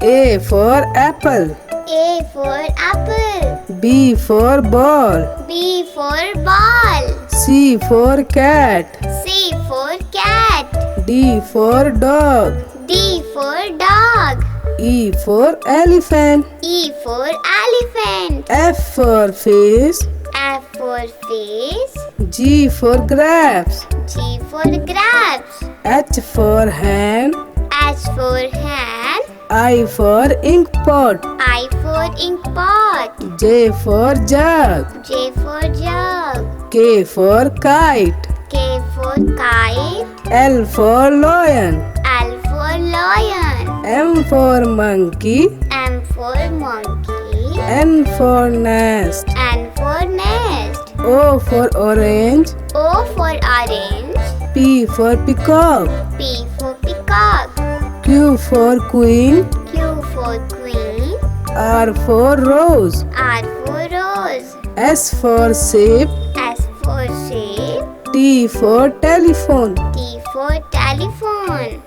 A for apple. A for apple. B for ball. B for ball. C for cat. C for cat. D for dog. D for dog. E for elephant. E for elephant. F for fish. F for fish. G for grapes. G for grapes. H for hen. H for hand. I for ink pot. I for ink pot. J for jug. J for jug. K for kite. K for kite. L for lion. L for lion. M for monkey. M for monkey. N for nest. N for nest. O for orange. O for orange. P for peacock. P for peacock. Q for queen. Q for queen. R for rose. R for rose. S for sheep. S for sheep. T for telephone. T for telephone.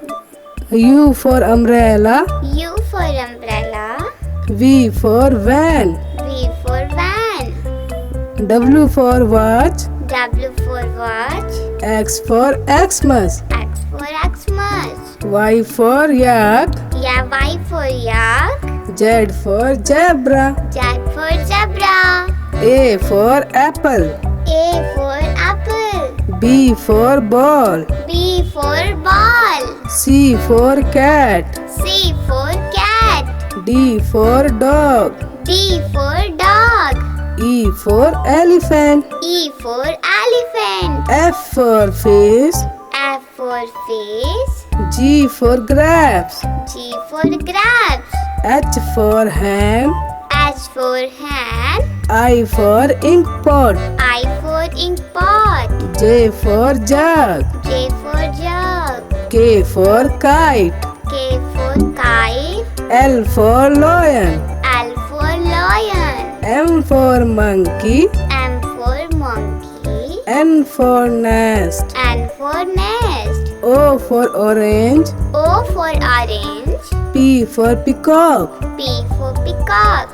U for umbrella. U for umbrella. V for van. V for van. W for watch. W for watch. X for Xmas. X for Xmas. Y for yak. Yeah, Y for yak. Z for zebra. Z for zebra. A for apple. A for apple. B for ball. B for ball. C for cat. C for cat. D for dog. D for dog. E for elephant. E for elephant. F for fish. F for fish. G for grapes. G for grapes. H for hen. H for hand. I for ink pot. I for ink pot. J for jug. J for jug. K for kite. K for kite. L for lion. L for lion. M for monkey. M for monkey. N for nest. N for nest. O for orange. O for orange. P for peacock. P for peacock.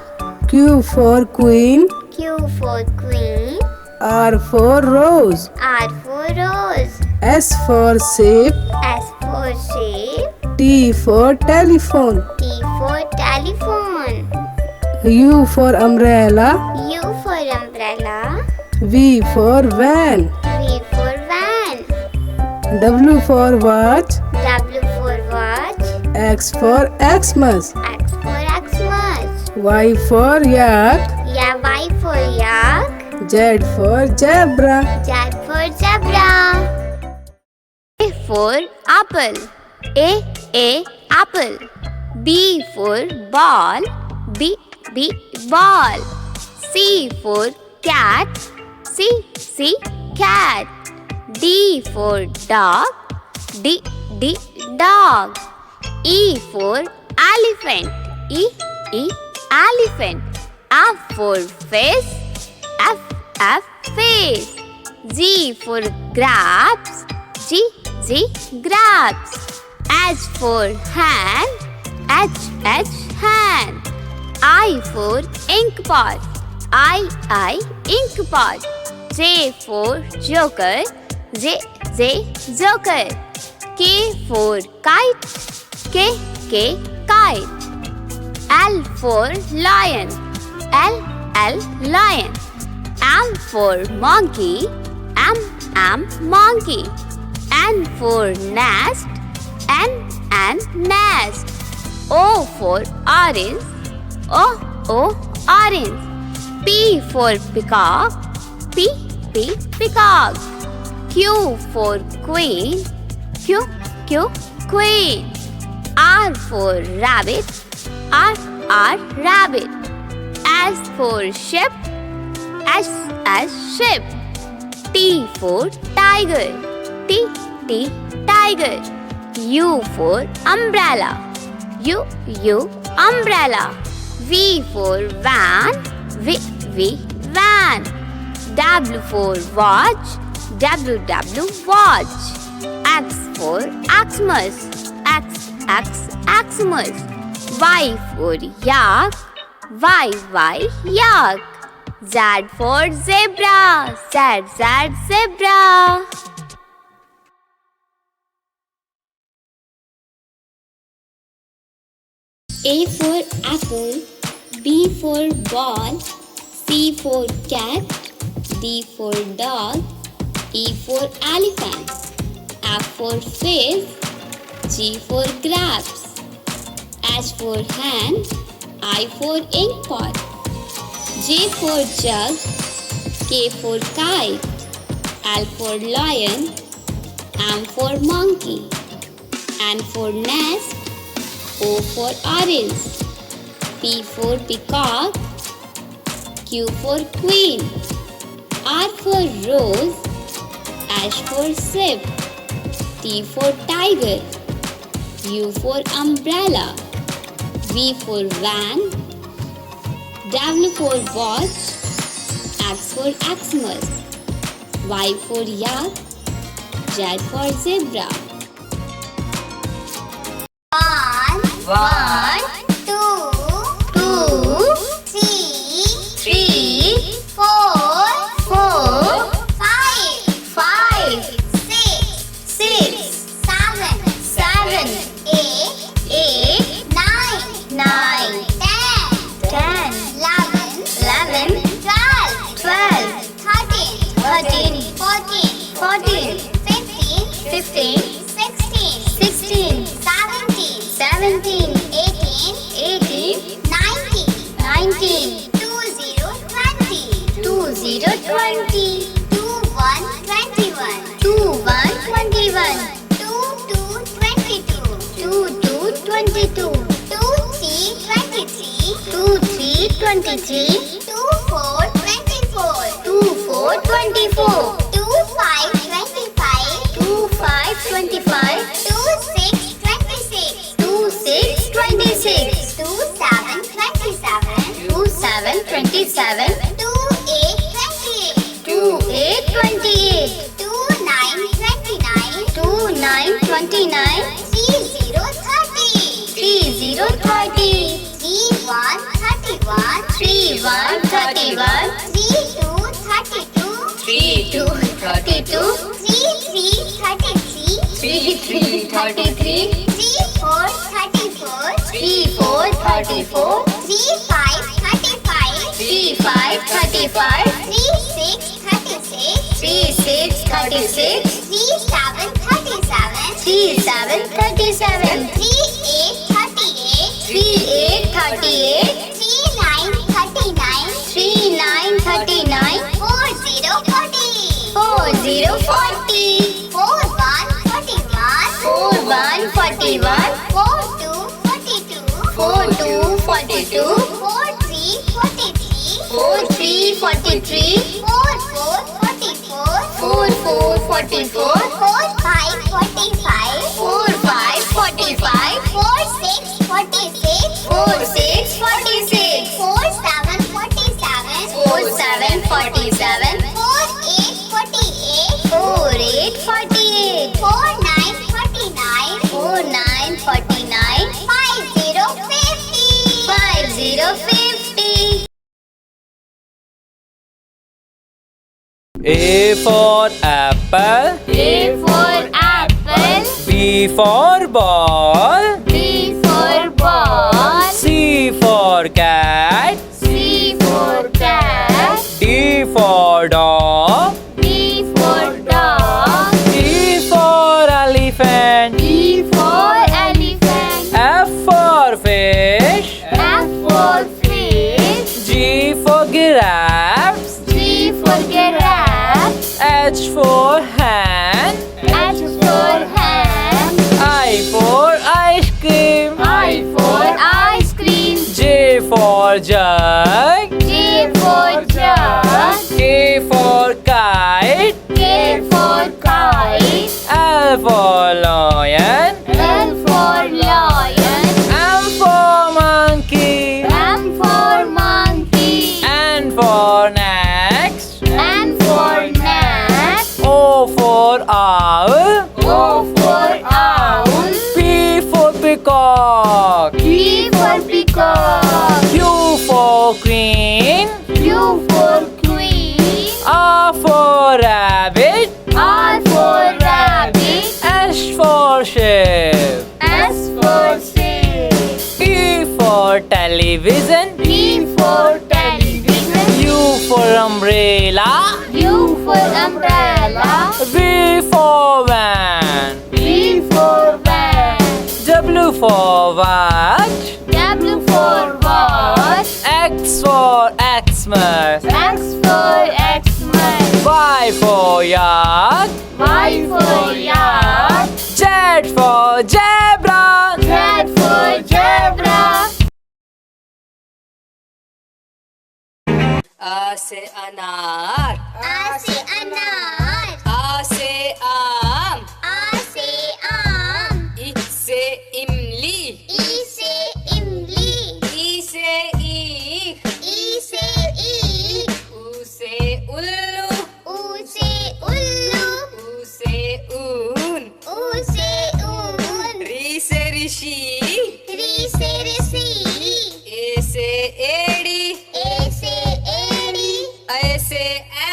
Q for queen. Q for queen. R for rose. R for rose. S for sheep. S for sheep. T for telephone. T for telephone. U for umbrella. U for umbrella. V for van. V for van. W for watch. W for watch. X for Xmas. X for Xmas. Y for yak. Yeah, Y for yak. Z for zebra. Z for zebra. A for apple. A apple. B for ball. B ball. C for cat. C cat. D for dog. D dog. E for elephant. E elephant. F for fish. F fish. G for grapes. G grapes. H for hand. H hand. I for ink pot. I ink pot. J for joker. J joker. K for kite. K kite. L for lion. L lion. M for monkey. M monkey. N for nest. N nest. O for orange. O orange. P for peacock. P peacock. Q for queen. Q queen. R for rabbit. R rabbit. S for ship. S ship. T for tiger. T tiger. U for umbrella. U umbrella. V for van. V van. W for watch. W watch. X for Xmas. Xmas. Y for yak, Y, yak. Z for zebra, Z, zebra. A for apple, B for ball, C for cat, D for dog, E for elephant, F for fish, G for grapes, H for hand, I for ink pot, J for jug, K for kite, L for lion, M for monkey, N for nest, O for orange, P for peacock, Q for queen, R for rose, S for ship, T for tiger, U for umbrella, V for van, W for watch, X for Xmas, Y for yak, Z for zebra. One, two, three, four, five, six, seven, eight, nine, 10, 11, 12, 13, 14, 15, 16, 17, 18, 19, 20, 21, 22, 23, 24, 25, 26, 27, 27, 28, 29, 30, 31, 32, 33, 34, 35, 36, 37, 38, 39, 40, 41, 41, 42, 43, 44, 45, 46, 47, 48, 49, 50. A for apple, A for apple, B for ball, B for ball, C for cat, C for cat, D for dog, D for dog, E for elephant, E for elephant, F for fish, F for fish, G for giraffes, G for giraffe, H for hand, H for hand, I for ice cream, I for ice cream, J for jug, J for jug, K for kite, K for kite, L for lion, L for lion, M for monkey, M for monkey, N for next, N for gnat, O for owl, O for owl, P for peacock, P for R for rabbit. R for rabbit. S for ship. S for sheep. T for television. T for television. U for umbrella. U for umbrella. V for van. V for van. W for watch. W for watch. X for Xmas. X for Xmas. Y for yak. Y for yak. Z for zebra. Z for zebra. A से अनार. A से अनार. A से आम. A से आम. I से इमली. ई से इमली. I से ईख. ई से ईख. U से उल्लू. ऊ से उल्लू. U से ऊन. ऊ से ऊन. री से ऋषि. री से ऋषि. ए से एड़ी. ए से एड़ी. ऐ से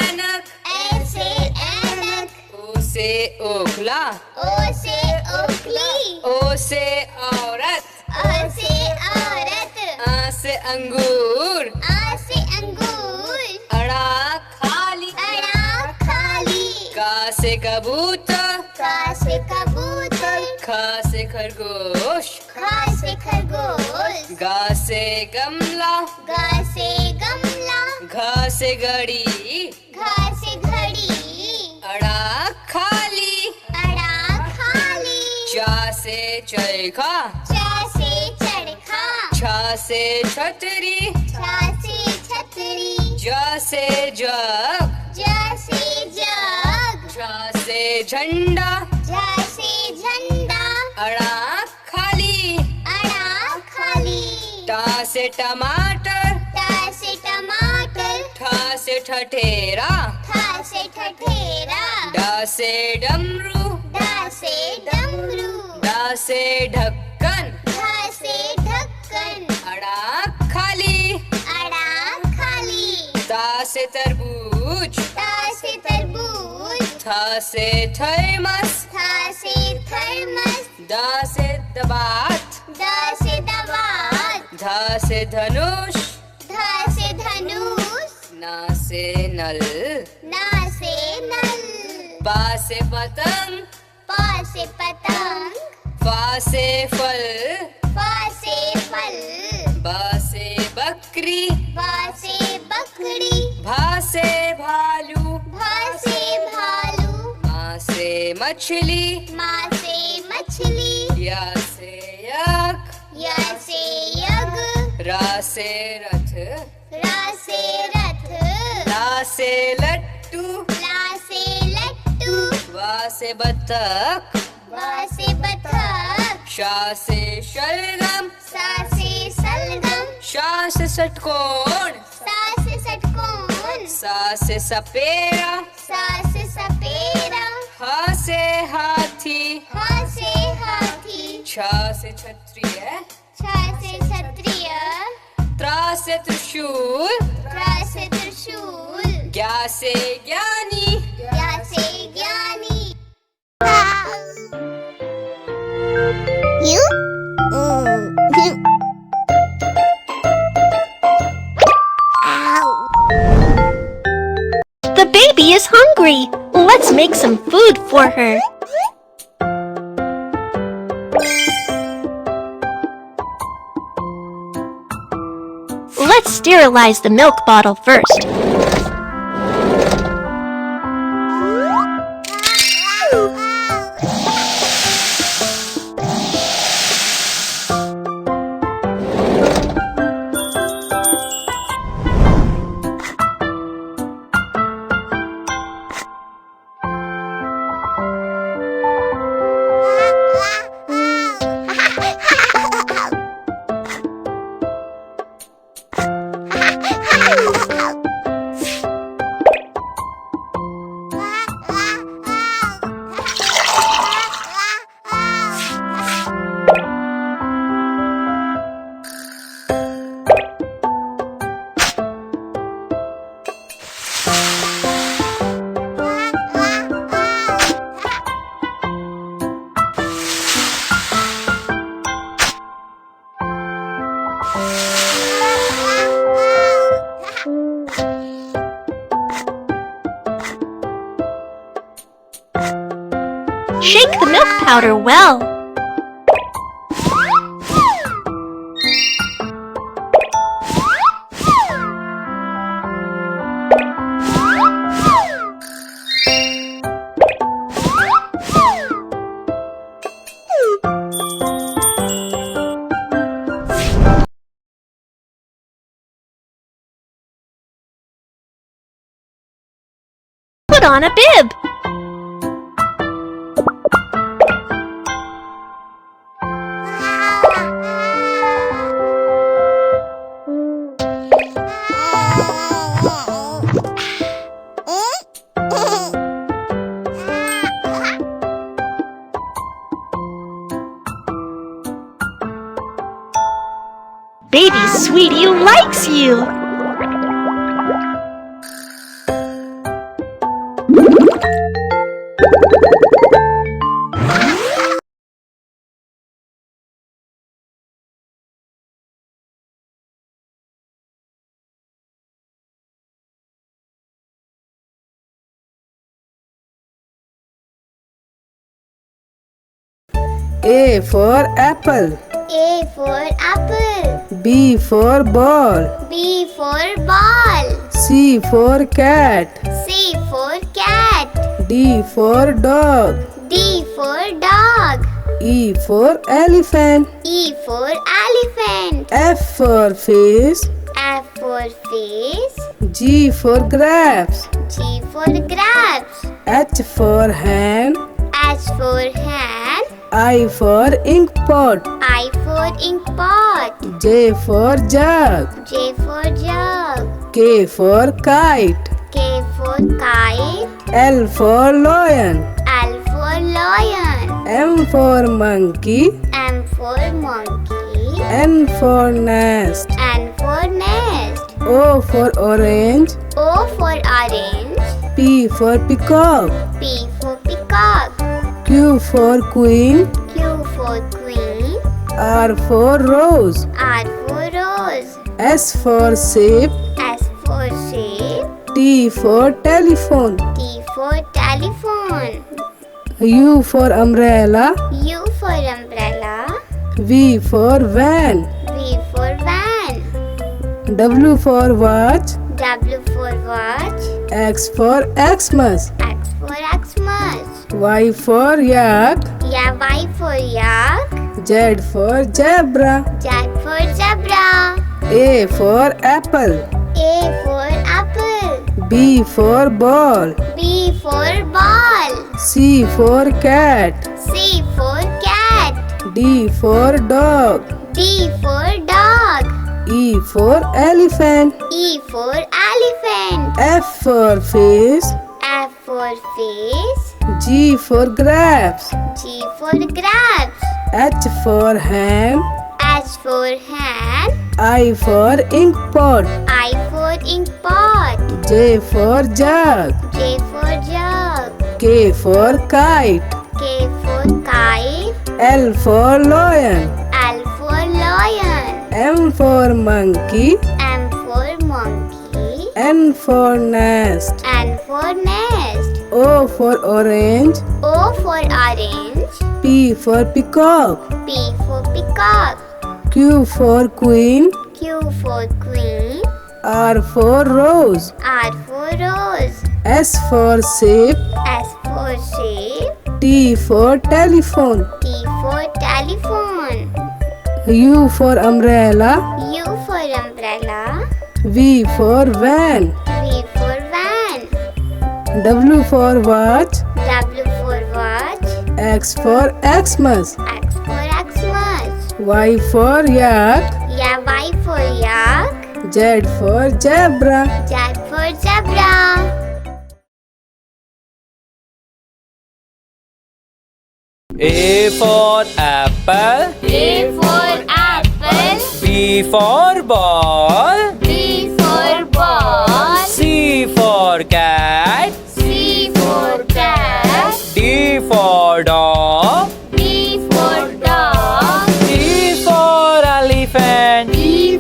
ऐनक. ए से ऐनक. ओ से ओखला. ओ से ओखली. ओ से औरत. ओ से औरत. आ से अंगूर. आ से अंगूर. अड़ा खाली. अड़ा खाली. का से कबूतर. का से कबूतर. खा से खरगोश. खा से खरगोश. गा से गमला. गा से गमला. घा से घड़ी. घा से घड़ी. अड़ा खाली. अड़ा खाली. चा से चरखा. चा से चरखा. छा से छतरी. छा से छतरी. जा से जग. जा से जग. झा से झंडा. झा से झंडा. अड़ा खाली. अड़ा खाली. टा से टमाटर. टा से टमाटर. ठा से ठठेरा. ठा से ठठेरा. डा से डमरू. डा से डमरू. डा से ढक्कन. ढा से ढक्कन. अड़ा खाली. अड़ा खाली. ता से तरबूज. ता से तरबूज. था से थर्मस. था से थर्मस. दा से दबात. दा से दवात. धा से धनुष. धा से धनुष. ना से नल. ना से नल. पा से पतंग. पा से पतंग. फा से फल. फा से फल. बा से बकरी. बा से बकरी. भा से भालू. भा से भालू. मा से मछली. माँ से मछली. या से यक. या से यग. रा से रथ. रा से रथ. ला से लट्टू. ला से लट्टू. वा से बतख. वा से बतख. शा से शलगम. सा से सलगम. शा से षटकोण. सा से षटकोण. सा से सपेरा. सा से सपेरा. हा से हाथी. हा से हाथी. छा से क्षत्रिय. छा से क्षत्रिय. त्रा से त्रिशूल. त्रा से त्रिशूल. ज्ञा से ज्ञानी. ज्ञा से ज्ञानी. The baby is hungry. Let's make some food for her. Let's sterilize the milk bottle first. Shake the milk powder well. Put on a bib. Baby Sweetie likes you. A for apple. A for apple. B for ball. B for ball. C for cat. C for cat. D for dog. D for dog. E for elephant. E for elephant. F for fish. F for fish. G for grapes. G for grapes. H for hen. H for hand. I for ink pot. I for ink pot. J for jug. J for jug. K for kite. K for kite. L for lion. L for lion. M for monkey. M for monkey. N for nest. N for nest. O for orange. O for orange. P for peacock. P for peacock. Q for queen. Q for queen. R for rose. R for rose. S for sheep. S for sheep. T for telephone. T for telephone. U for umbrella. U for umbrella. V for van. V for van. W for watch. W for watch. X for Xmas. X for Xmas. Y for yak. Yeah, Y for yak. Z for zebra. Z for zebra. A for apple. A for apple. B for ball. B for ball. C for cat. C for cat. D for dog. D for dog. E for elephant. E for elephant. F for fish. F for fish. G for grapes. G for grapes. H for hen. H for hand. I for ink pot. I for ink pot. J for jug. J for jug. K for kite. K for kite. L for lion. L for lion. M for monkey. M for monkey. N for nest. N for nest. O for orange. O for orange. P for peacock. P for peacock. Q for queen. Q for queen. R for rose. R for rose. S for sheep. S for sheep. T for telephone. T for telephone. U for umbrella. U for umbrella. V for van. V for van. W for watch. W for watch. X for Xmas. X for Xmas. Y for yak. Yeah, Y for yak. Z for zebra. Z for zebra. A for apple. A for apple. B for ball. B for ball. C for cat. C for cat. D for dog. D for dog. E for elephant. E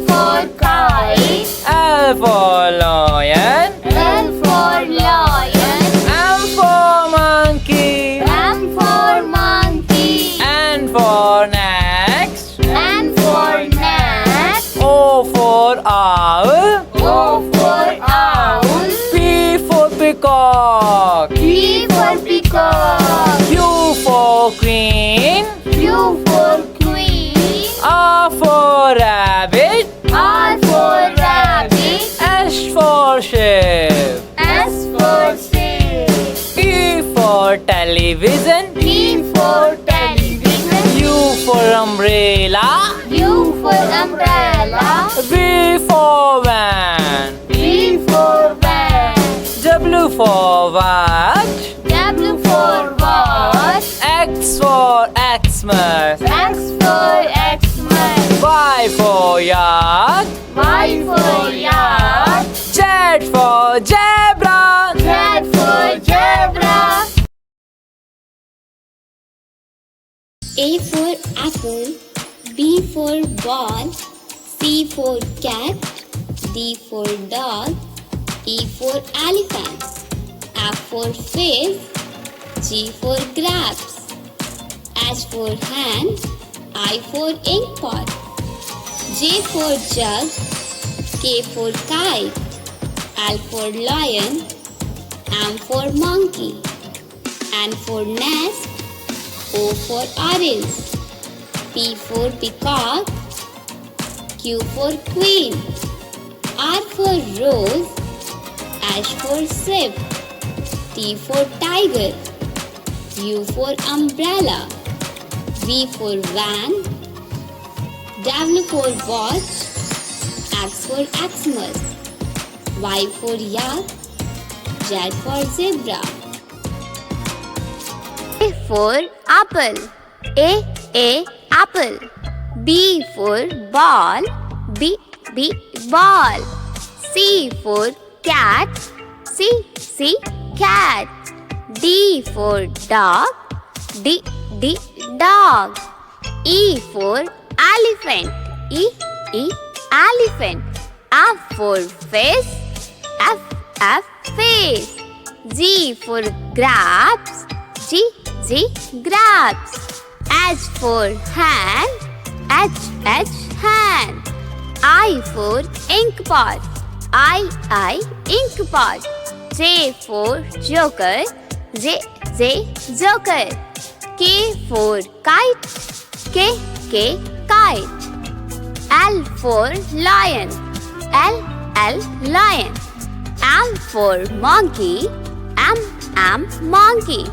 for kite. L for lion. L for lion. M for monkey. M for monkey. N for next. N for net. O for owl. O for owl. P for peacock. P for peacock. Q for queen. Q for queen. R for rabbit. R for rabbit. S for ship. S for ship. T for television. T for television. U for umbrella. U for umbrella. V for van. V for van. W for watch. W for watch. X for Xmas. X for Xmas. Y for yak. Y for yak. Z for zebra. Z for zebra. A for apple, B for ball, C for cat, D for dog, E for elephant, F for fish, G for grapes, H for hand, I for ink pot, J for jug, K for kite, L for lion, M for monkey, N for nest, O for orange, P for peacock, Q for queen, R for rose, S for ship, T for tiger, U for umbrella, V for van, W for watch, X for Xmas, Y for yak, Z for zebra. A for apple. A apple. B for ball. B ball. C for cat. C cat. D for dog. D dog. E for elephant. E elephant. F for fish. F fish. G for grapes. G grabs. H for hand. H hand. I for ink pot. I ink pot. J for joker. J joker. K for kite. K kite. L for lion. L lion. M for monkey. M monkey.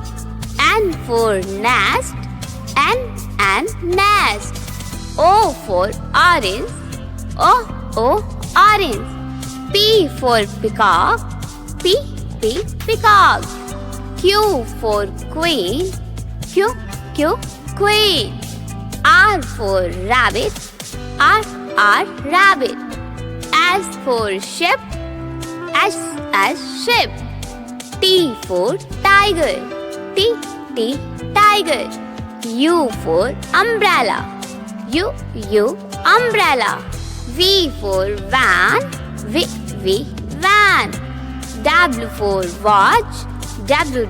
N for nest. N nest. O for orange. O orange. P for peacock. P peacock. Q for queen. Q queen. R for rabbit. R rabbit. S for ship. S ship. T for tiger. T tiger. U for umbrella. U umbrella. V for van. V van. W for watch. W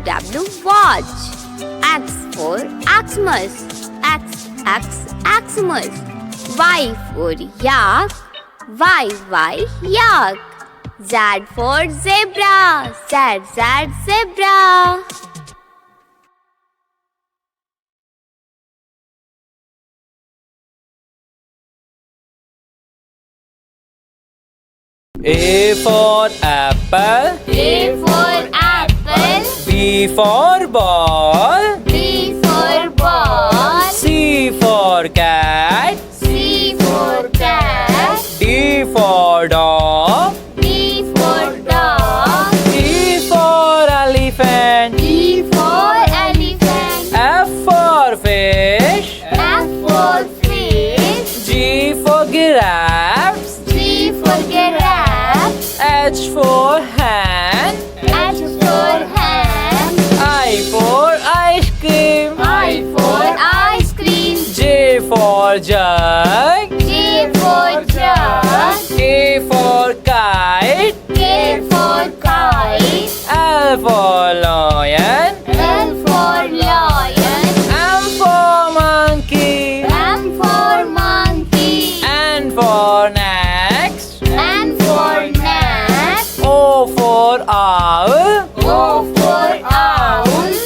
watch. X for Xmas. Xmas. Y for yak. Y yak. Z for zebra. Z zebra. A for apple. A for apple. B for ball. B for ball. C for cat. C for cat. D for dog. D for dog. E for elephant. E for elephant. F for fish. F for fish. G for giraffes. G for giraffe. H for hand. H for hand. I for ice cream. I for ice cream. J for jug. J for jug. for kite. L for lion. L for lion. M for monkey. M for monkey. N for next. N for nest. O for owl. O for owl.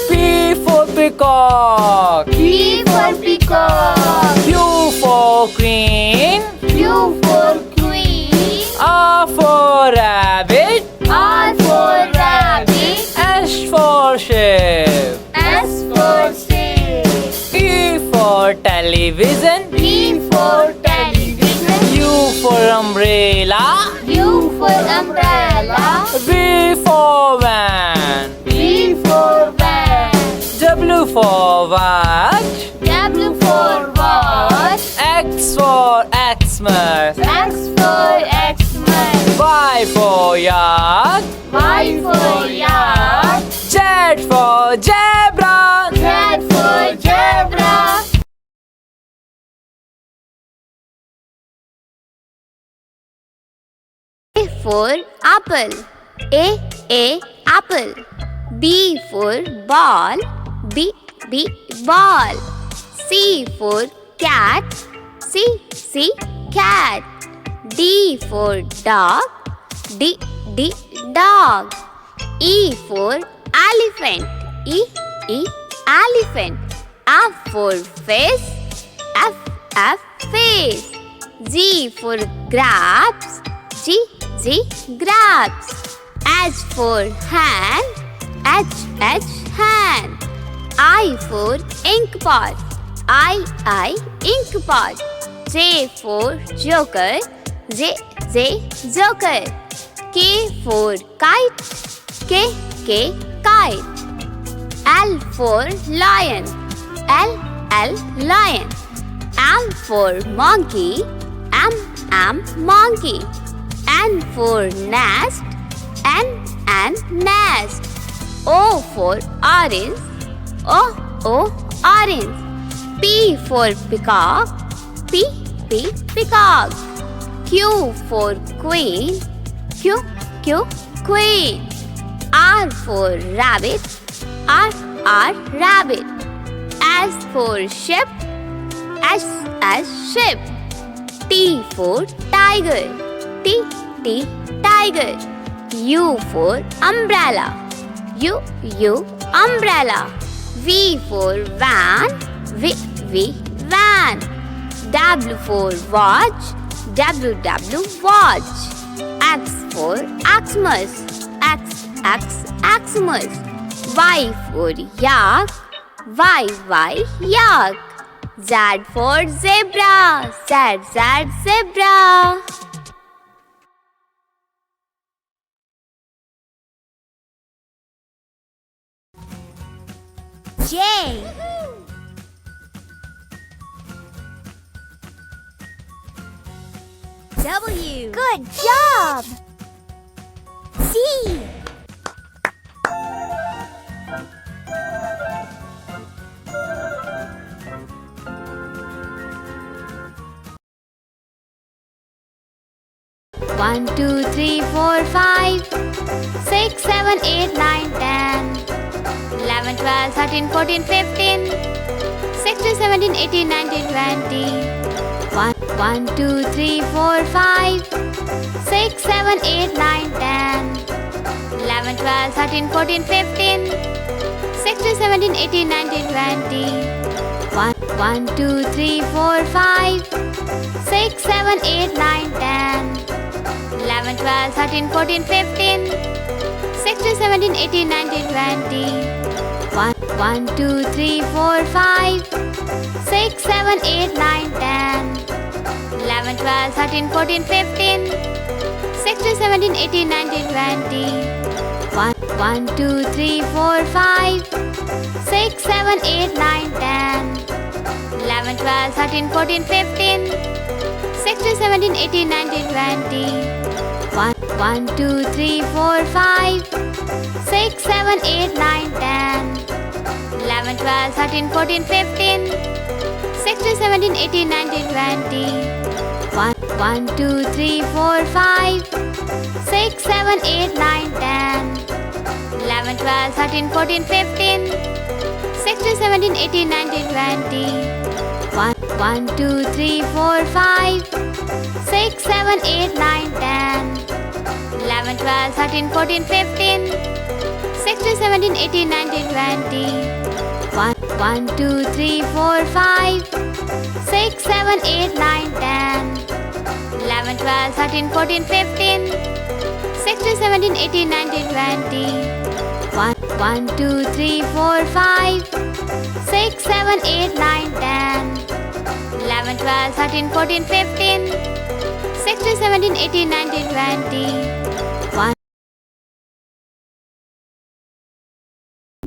P for peacock. P for peacock. Q for queen. Q for queen. R for rabbit. R for rabbit. S for ship. S for ship. T for television. T for television. U for umbrella. U for umbrella. V for van. V for van. W for watch. W for watch. X for Xmas. X for Xmas. Y for yak. Y for yak. Z for zebra. Z for zebra. A for apple. A apple. B for ball. B ball. C for cat. C cat. D for dog. D dog. E for elephant. E elephant. F for fish. F fish. G for grapes. G grapes. H for hand. H hand. I for ink pot. I ink pot. J for joker. J joker. K for kite. K kite. L for lion. L lion. M for monkey. M monkey. N for nest. N nest. O for orange. O orange. P for peacock. P peacock. Q for queen. Q queen. R for rabbit. R rabbit. S for ship. S ship. T for tiger. T tiger. U for umbrella. U umbrella. V for van. V van. W for watch. W watch. X for Xmas. Xmas. Y for yak. Y yak. Z for zebra. Z zebra. J. W. Good job. C. One, two, three, four, 5, 6, 7, 8, 9, 10, 11, 12, 13, 14, 15, 16, 17, 18, 19, 20. 1, 2, 3, 4, 5, 6, 7, 8, 9, 10, 11, 12, 13, 14, 15, 16, 17, 18, 19, 20. 1, 2, 3, 4, 5, 6, 7, 8, 9, 10, 11, 12, 13, 14, 15, 16, 17, 18, 19, 20. 1, 2, 3, 4, 5, 6, 7, 8, 9, 10, 11, 12, 13, 14, 15, 16, 17, 18, 19, 20. 1, 2, 3, 4, 5, 6, 7, 8, 9, 10, 11, 12, 13, 14, 15, 16, 17, 18, 19, 20. 1, 2, 3, 4, 5, 6, 7, 8, 9, 10, 11, 12, 13, 14, 15, 16, 17, 18, 19, 20. 1, 2, 3, 4, 5, 6, 7, 8, 9, 10. 13, 14, 15, 16, 17, 18, 19, 20. 1, 2, 3, 4, 5, 6, 7, 8, 9, 10, 11, 12, 13, 14, 15, 16, 17, 18, 19, 20. 1, 2, 3, 4, 5, 6, 7, 8, 9, 10, 11, 12, 13, 14, 15, 16, 17, 18, 19, 20. 1, 2, 3, 4, 5, 6, 7, 8, 9, 10, 11, 12, 13, 14, 15, 16, 17, 18, 19, 20.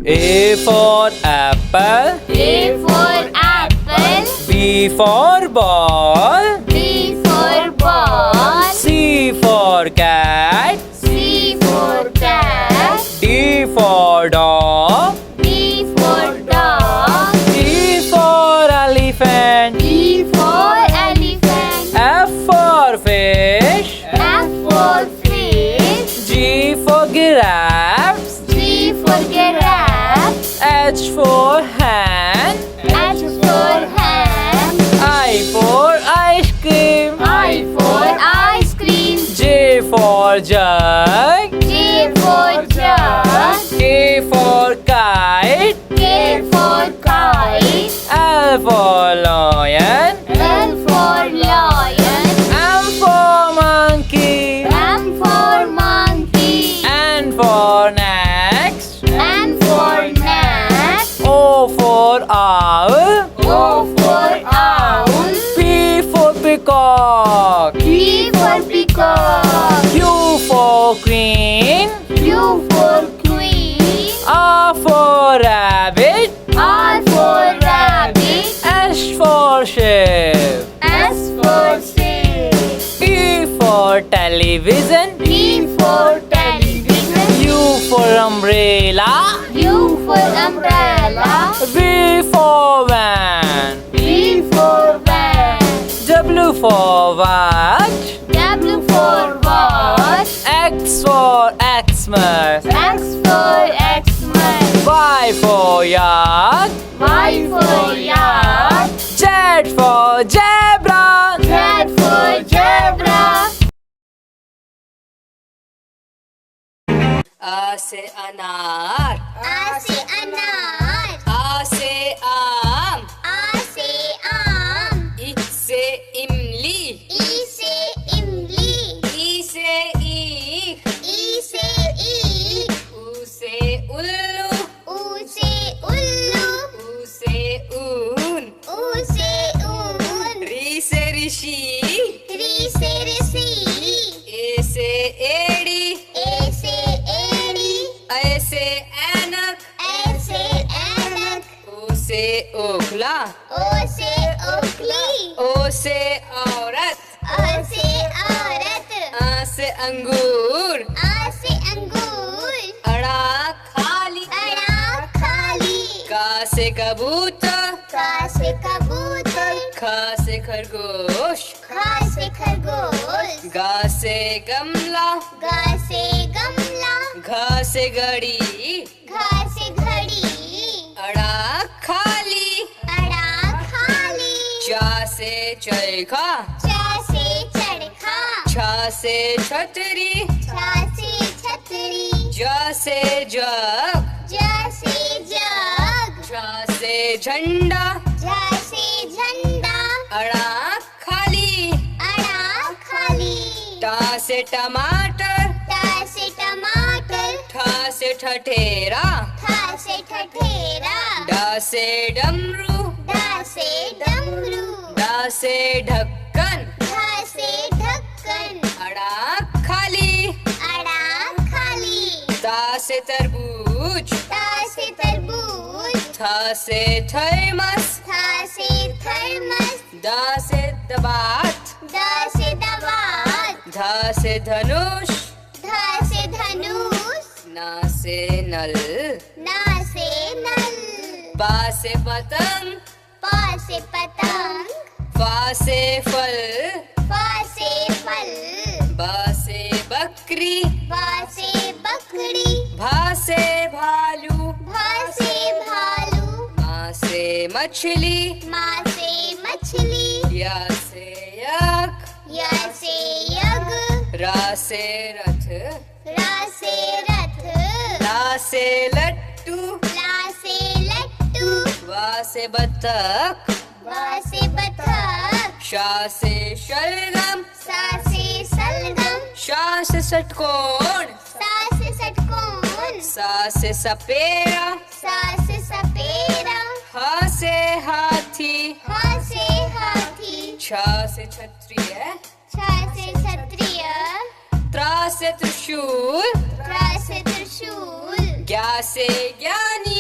A for apple, A for apple, B for ball, B for ball, C for cat, C for cat, D for dog, D for dog, E for elephant, E for elephant, F for fish, F for fish, G for giraffes, G for giraffe, H for hen, H for hen, I for ice cream, I for ice cream, J for jug, J for jug, K for kite, K for kite, L for lion, L for lion, M for monkey, M for monkey, N for next, N for net, O for owl, O for owl, P for peacock, P for peacock, Q for queen, Q for queen, R for rabbit, R for rabbit, S for sheep, S for sheep, T for television, T for television, U for umbrella, U for umbrella, V for van, V for van, W for watch, W for watch, X for Xmas, X for Xmas, Y for yak, Y for yak, Z for zebra, Z for zebra, A से अनार, A से अनार, आ से आम, A से आम, इ से इमली, E से इमली, ई से ईख, E से ईख, ऊ से उल्लू, U से उल्लू, ऊ से ऊन, U से ऊन, री से ऋषि, ऋ से ऋषि, ए से एड़ी, A से एड़ी, ऐ से ऐनक, A से ऐनक, ओ से ओखला, O से ओखली, ओ से औरत, O से औरत, आ से अंगूर, A से अंगूर, अड़ा खाली, अड़ा खाली, का से कबूतर, का से कबूतर, खा से खरगोश, खा से खरगोश, गा से गमला, गा से गमला, घा से घड़ी, घा से घड़ी, अड़ा खाली, अड़ा खाली, चा से चरखा, चा से चरखा, छा से छतरी, छा से छतरी, जा से जग, जा से जग, झा से झंडा, झा से झंडा, अड़ा खाली, अड़ा खाली, टा से टमाटर, टा से टमाटर, ठा से ठठेरा, ठा से ठठेरा, डा से डमरू, डा से डमरू, डा से ढक्कन, ढा से ढक्कन, अड़ा खाली, अड़ा खाली, ता से तरबूज, ता से तरबूज, था से थर्मस, था से थर्मस, दा से दबात, दा से दवात, धा से धनुष, धा से धनुष, ना से नल, ना से नल, पा से पतंग, पा से पतंग, फा से फल, फा से फल, बा से बकरी, बा से बकरी, भा से भालू, मछली, माँ से मछली, या से यक, या से यज्ञ, रा से रथ, रा से रथ, ला से लट्टू, ला से लट्टू, वा से बतख, वा से बतख, शा से शलगम, सा से सलगम, शा से षटकोण, सा से षटकोण, सा से सपेरा, सा से सपेरा, हा से हाथी, हा से हाथी, छा से क्षत्रिय, छा से क्षत्रिय, त्रा से त्रिशूल, त्रा से त्रिशूल, ज्ञा से ज्ञानी,